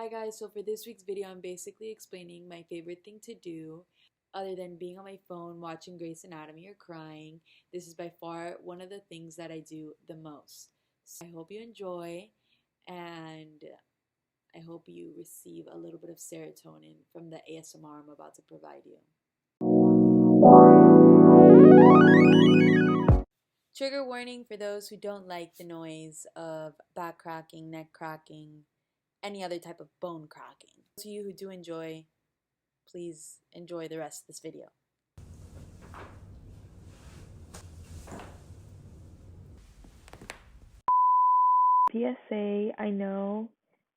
Hi guys, so for this week's video, I'm basically explaining my favorite thing to do other than being on my phone, watching Grey's Anatomy, or crying. This is by far one of the things that I do the most. So I hope you enjoy, and I hope you receive a little bit of serotonin from the ASMR I'm about to provide you. Trigger warning for those who don't like the noise of back cracking, neck cracking, any other type of bone cracking. Those of you who do enjoy, please enjoy the rest of this video. PSA, I know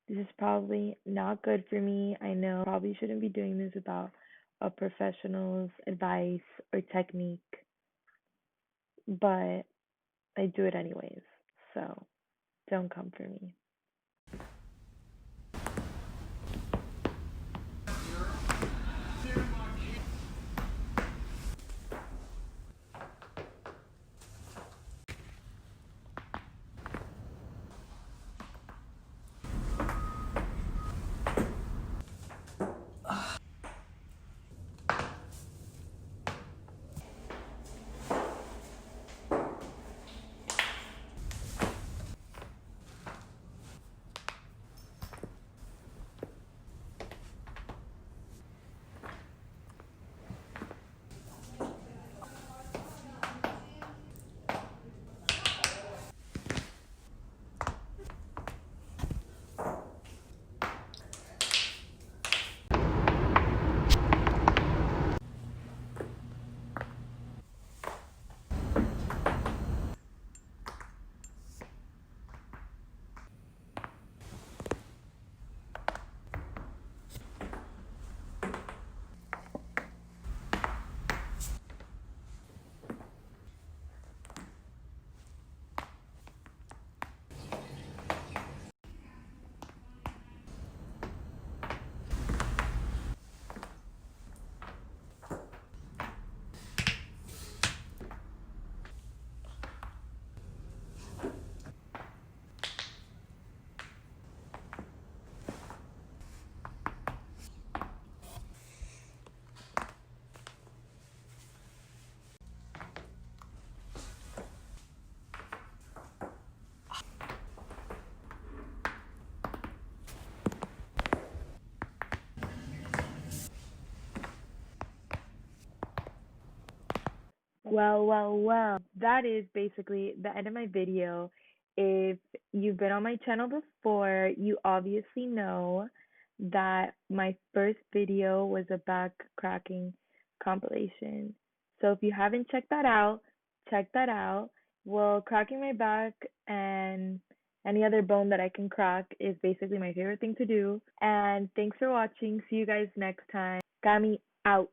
this is probably not good for me. I know I probably shouldn't be doing this without a professional's advice or technique, but I do it anyways. So don't come for me. Well, that is basically the end of my video. If you've been on my channel before, you obviously know that my first video was a back cracking compilation. So if you haven't checked that out, check that out. Well, cracking my back and any other bone that I can crack is basically my favorite thing to do. And thanks for watching. See you guys next time. Gami out.